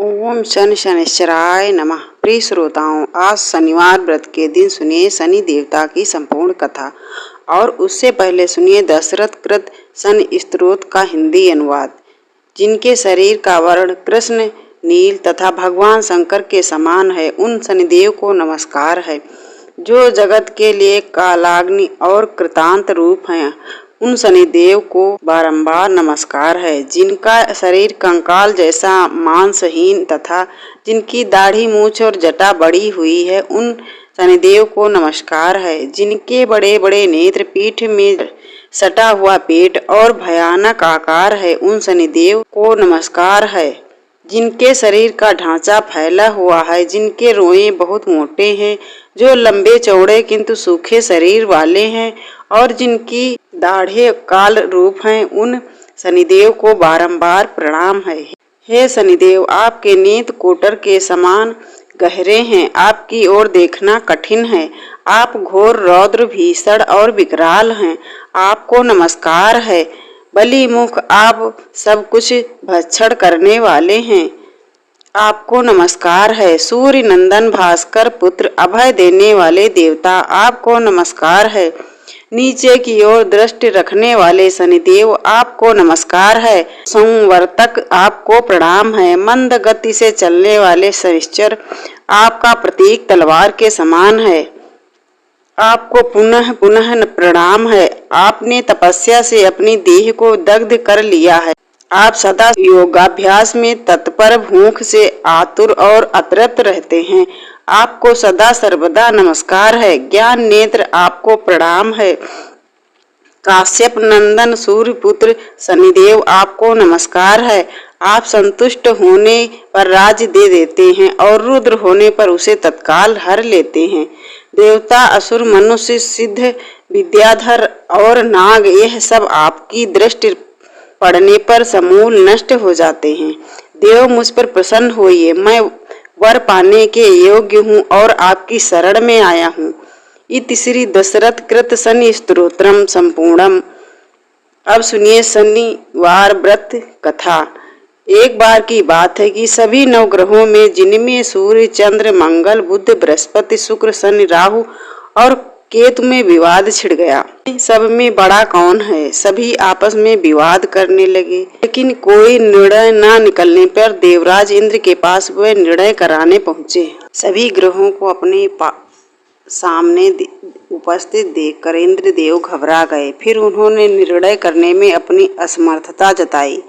ओम शनि शनिश्चराय नमः। प्रिय श्रोताओं, आज शनिवार व्रत के दिन सुनिए शनि देवता की संपूर्ण कथा और उससे पहले सुनिए दशरथ कृत शनि स्तोत्र का हिंदी अनुवाद। जिनके शरीर का वर्ण कृष्ण नील तथा भगवान शंकर के समान है, उन शनिदेव को नमस्कार है। जो जगत के लिए कालाग्नि और कृतांत रूप हैं, उन शनिदेव को बारंबार नमस्कार है। जिनका शरीर कंकाल जैसा मांसहीन तथा जिनकी दाढ़ी मूछ और जटा बड़ी हुई है, उन शनिदेव को नमस्कार है। जिनके बड़े बड़े नेत्र, पीठ में सटा हुआ पेट और भयानक आकार है, उन शनिदेव को नमस्कार है। जिनके शरीर का ढांचा फैला हुआ है, जिनके रोए बहुत मोटे हैं, जो लंबे चौड़े किंतु सूखे शरीर वाले हैं और जिनकी दाढ़े काल रूप हैं, उन शनिदेव को बारंबार प्रणाम है। हे शनिदेव, आपके नेत्र कोटर के समान गहरे हैं, आपकी ओर देखना कठिन है। आप घोर रौद्र भीषण और विकराल हैं, आपको नमस्कार है। बलि मुख, आप सब कुछ भक्षण करने वाले हैं, आपको नमस्कार है। सूर्य नंदन भास्कर पुत्र, अभय देने वाले देवता, आपको नमस्कार है। नीचे की ओर दृष्टि रखने वाले शनिदेव, आपको नमस्कार है। संवर्तक, आपको प्रणाम है। मंद गति से चलने वाले शनिश्चर, आपका प्रतीक तलवार के समान है, आपको पुनः पुनः प्रणाम है। आपने तपस्या से अपनी देह को दग्ध कर लिया है। आप सदा योगाभ्यास में तत्पर, भूख से आतुर और अतृप्त रहते हैं, आपको सदा सर्वदा नमस्कार है। ज्ञान नेत्र, आपको प्रणाम है। काश्यप नंदन सूर्यपुत्र शनिदेव, आपको नमस्कार है। आप संतुष्ट होने पर राज्य दे देते हैं और रुद्र होने पर उसे तत्काल हर लेते हैं। देवता, असुर, मनुष्य, सिद्ध, विद्याधर और नाग, यह सब आपकी दृष्टि पड़ने पर समूल नष्ट हो जाते हैं। देव, मुझ पर प्रसन्न होइए, मैं वर पाने के योग्य हूँ और आपकी शरण में आया हूँ। इति श्री दशरथ कृत शनि स्तोत्रम संपूर्णम। अब सुनिए शनिवार व्रत कथा। एक बार की बात है कि सभी नवग्रहों में, जिनमें सूर्य, चंद्र, मंगल, बुध, बृहस्पति, शुक्र, शनि, राहु और केतु में विवाद छिड़ गया। सब में बड़ा कौन है? सभी आपस में विवाद करने लगे, लेकिन कोई निर्णय न निकलने पर देवराज इंद्र के पास वे निर्णय कराने पहुँचे। सभी ग्रहों को अपने सामने उपस्थित देखकर इंद्रदेव घबरा गए। फिर उन्होंने निर्णय करने में अपनी असमर्थता जताई,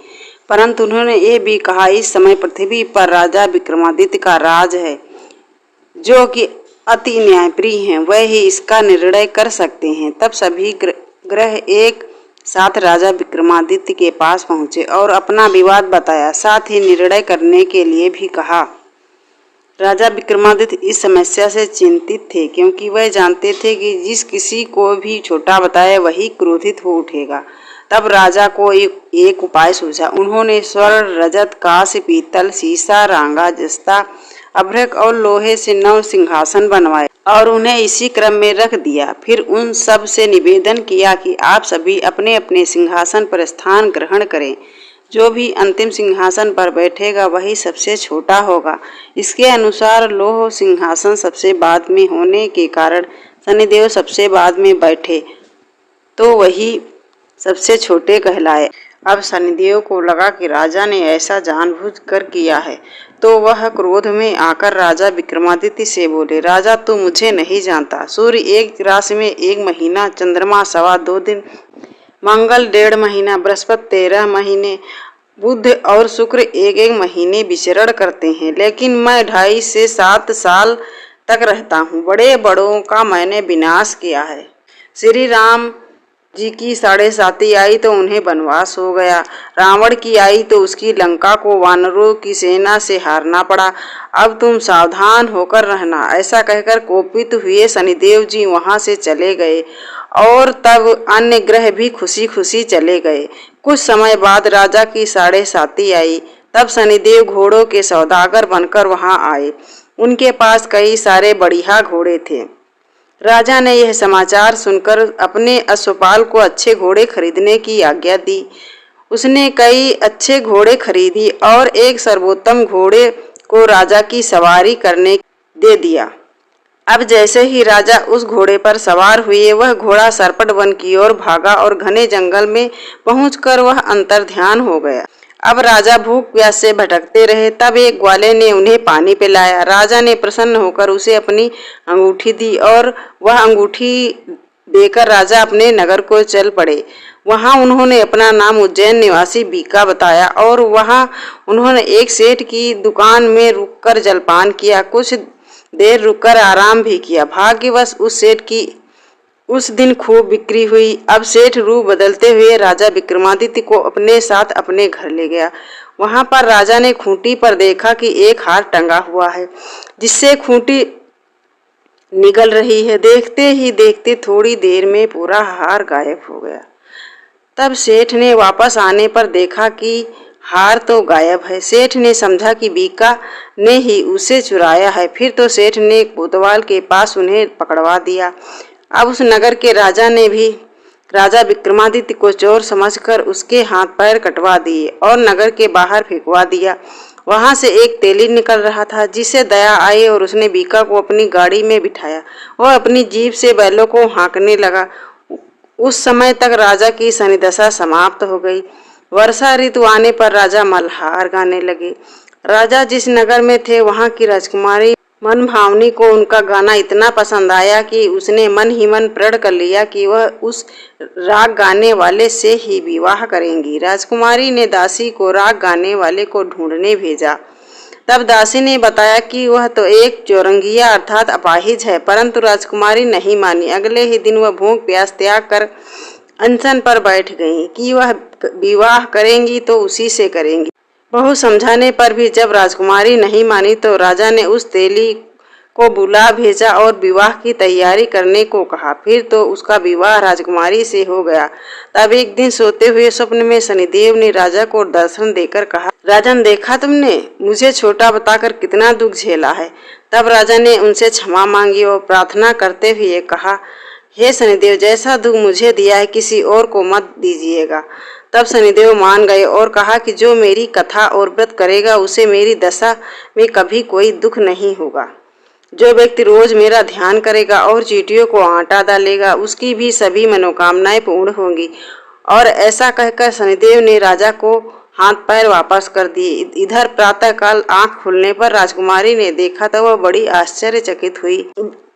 परंतु उन्होंने ये भी कहा, इस समय पृथ्वी पर राजा विक्रमादित्य का राज है, जो कि अति न्यायप्रिय हैं, वह ही इसका निर्णय कर सकते हैं। तब सभी ग्रह एक साथ राजा विक्रमादित्य के पास पहुंचे और अपना विवाद बताया, साथ ही निर्णय करने के लिए भी कहा। राजा विक्रमादित्य इस समस्या से चिंतित थे, क्योंकि वह जानते थे कि जिस किसी को भी छोटा बताए वही क्रोधित हो उठेगा। तब राजा को एक उपाय सूझा। उन्होंने स्वर्ण, रजत, कांस्य, पीतल, सीसा, रांगा, जस्ता, अभ्रक और लोहे से 9 सिंहासन बनवाए और उन्हें इसी क्रम में रख दिया। फिर उन सब से निवेदन किया कि आप सभी अपने अपने सिंहासन पर स्थान ग्रहण करें। जो भी अंतिम सिंहासन पर बैठेगा वही सबसे छोटा होगा। इसके अनुसार लोह सिंहासन सबसे बाद में होने के कारण शनिदेव सबसे बाद में बैठे तो वही सबसे छोटे कहलाए। अब शनिदेव को लगा कि राजा ने ऐसा जानबूझकर किया है, तो वह क्रोध में आकर राजा विक्रमादित्य से बोले, राजा, तू मुझे नहीं जानता। सूर्य एक राशि में 1 महीना, चंद्रमा 2.25 दिन, मंगल 1.5 महीना, बृहस्पति 13 महीने, बुध और शुक्र 1-1 महीने विचरण करते हैं, लेकिन मैं 2.5 से 7 साल तक रहता हूँ। बड़े बड़ों का मैंने विनाश किया है। श्री राम जी की 7.5 आई तो उन्हें वनवास हो गया। रावण की आई तो उसकी लंका को वानरों की सेना से हारना पड़ा। अब तुम सावधान होकर रहना। ऐसा कहकर कोपित हुए शनिदेव जी वहां से चले गए और तब अन्य ग्रह भी खुशी खुशी चले गए। कुछ समय बाद राजा की 7.5 आई। तब शनिदेव घोड़ों के सौदागर बनकर वहां आए। उनके पास कई सारे बढ़िया घोड़े थे। राजा ने यह समाचार सुनकर अपने अश्वपाल को अच्छे घोड़े खरीदने की आज्ञा दी उसने कई अच्छे घोड़े खरीदी और एक सर्वोत्तम घोड़े को राजा की सवारी करने दे दिया। अब जैसे ही राजा उस घोड़े पर सवार हुए, वह घोड़ा सरपट वन की ओर भागा और घने जंगल में पहुंचकर वह अंतर्ध्यान हो गया। अब राजा भूख प्यास से भटकते रहे। तब एक ग्वाले ने उन्हें पानी पिलाया। राजा ने प्रसन्न होकर उसे अपनी अंगूठी दी और वह अंगूठी देकर राजा अपने नगर को चल पड़े। वहां उन्होंने अपना नाम उज्जैन निवासी बीका बताया और वहां उन्होंने एक सेठ की दुकान में रुककर जलपान किया। कुछ देर रुककर आराम भी किया। भाग्यवश उस सेठ की उस दिन खूब बिक्री हुई। अब सेठ रूप बदलते हुए राजा विक्रमादित्य को अपने साथ अपने घर ले गया। वहां पर राजा ने खूंटी पर देखा कि एक हार टंगा हुआ है, जिससे खूंटी निगल रही है। देखते ही देखते थोड़ी देर में पूरा हार गायब हो गया। तब सेठ ने वापस आने पर देखा कि हार तो गायब है। सेठ ने समझा कि बीका ने ही उसे चुराया है। फिर तो सेठ ने कोतवाल के पास उन्हें पकड़वा दिया। अब उस नगर के राजा ने भी राजा विक्रमादित्य को चोर समझकर उसके हाथ पैर कटवा दिए और नगर के बाहर फेंकवा दिया। वहां से एक तेली निकल रहा था, जिसे दया आई और उसने बीका को अपनी गाड़ी में बिठाया। वह अपनी जीभ से बैलों को हाँकने लगा। उस समय तक राजा की शनिदशा समाप्त हो गई। वर्षा ऋतु आने पर राजा मल्हार गाने लगे। राजा जिस नगर में थे, वहां की राजकुमारी मनभावनी को उनका गाना इतना पसंद आया कि उसने मन ही मन प्रण कर लिया कि वह उस राग गाने वाले से ही विवाह करेंगी। राजकुमारी ने दासी को राग गाने वाले को ढूंढने भेजा। तब दासी ने बताया कि वह तो एक चौरंगिया अर्थात अपाहिज है, परंतु राजकुमारी नहीं मानी। अगले ही दिन वह भूख प्यास त्याग कर अनशन पर बैठ गई कि वह विवाह करेंगी तो उसी से करेंगी। बहुत समझाने पर भी जब राजकुमारी नहीं मानी तो राजा ने उस तेली को बुला भेजा और विवाह की तैयारी करने को कहा। फिर तो उसका विवाह राजकुमारी से हो गया। तब एक दिन सोते हुए स्वप्न में शनिदेव ने राजा को दर्शन देकर कहा, राजन, देखा तुमने मुझे छोटा बताकर कितना दुख झेला है। तब राजा ने उनसे क्षमा मांगी और प्रार्थना करते हुए कहा, हे शनिदेव, जैसा दुख मुझे दिया है किसी और को मत दीजिएगा। तब शनिदेव मान गए और कहा कि जो मेरी कथा और व्रत करेगा उसे मेरी दशा में कभी कोई दुख नहीं होगा। जो व्यक्ति रोज मेरा ध्यान करेगा और चींटियों को आटा डालेगा, उसकी भी सभी मनोकामनाएं पूर्ण होंगी। और ऐसा कहकर शनिदेव ने राजा को हाथ पैर वापस कर दिए। इधर प्रातःकाल आंख खुलने पर राजकुमारी ने देखा तो वह बड़ी आश्चर्यचकित हुई।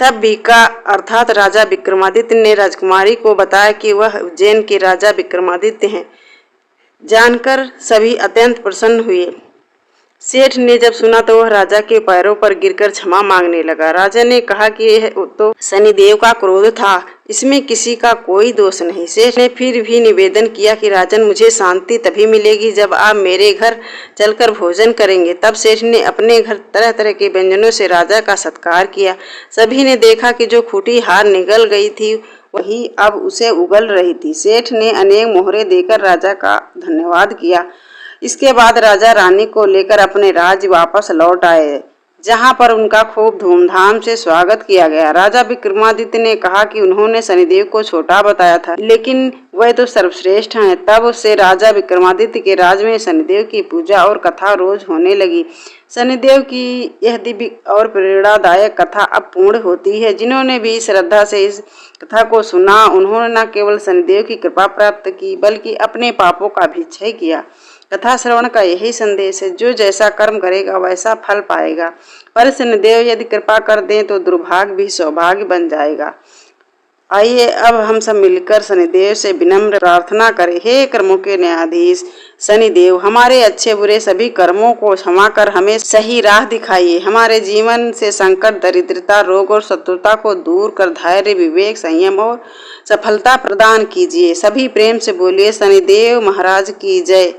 तब बीका अर्थात राजा विक्रमादित्य ने राजकुमारी को बताया कि वह उज्जैन के राजा विक्रमादित्य हैं। जानकर सभी अत्यंत प्रसन्न हुए। सेठ ने जब सुना तो वह राजा के पैरों पर गिरकर क्षमा मांगने लगा। राजा ने कहा कि यह तो शनिदेव का क्रोध था, इसमें किसी का कोई दोष नहीं। सेठ ने फिर भी निवेदन किया कि राजन, मुझे शांति तभी मिलेगी जब आप मेरे घर चलकर भोजन करेंगे। तब सेठ ने अपने घर तरह तरह के व्यंजनों से राजा का सत्कार किया। सभी ने देखा कि जो खूंटी हार निगल गई थी वही अब उसे उगल रही थी। सेठ ने अनेक मोहरे देकर राजा का धन्यवाद किया। इसके बाद राजा रानी को लेकर अपने राज्य वापस लौट आए, जहां पर उनका खूब धूमधाम से स्वागत किया गया। राजा विक्रमादित्य ने कहा कि उन्होंने शनिदेव को छोटा बताया था, लेकिन वह तो सर्वश्रेष्ठ हैं। तब से राजा विक्रमादित्य के राज में शनिदेव की पूजा और कथा रोज होने लगी। शनिदेव की यह दिव्य और प्रेरणादायक कथा अब पूर्ण होती है। जिन्होंने भी श्रद्धा से इस कथा को सुना, उन्होंने न केवल शनिदेव की कृपा प्राप्त की, बल्कि अपने पापों का भी क्षय किया। कथा श्रवण का यही संदेश है, जो जैसा कर्म करेगा वैसा फल पाएगा। पर शनिदेव यदि कृपा कर दें तो दुर्भाग्य भी सौभाग्य बन जाएगा। आइए अब हम सब मिलकर शनिदेव से विनम्र प्रार्थना करें। हे कर्मों के न्यायाधीश शनिदेव, हमारे अच्छे बुरे सभी कर्मों को क्षमा कर हमें सही राह दिखाइए। हमारे जीवन से संकट, दरिद्रता, रोग और शत्रुता को दूर कर धैर्य, विवेक, संयम और सफलता प्रदान कीजिए। सभी प्रेम से बोलिए, शनिदेव महाराज की जय।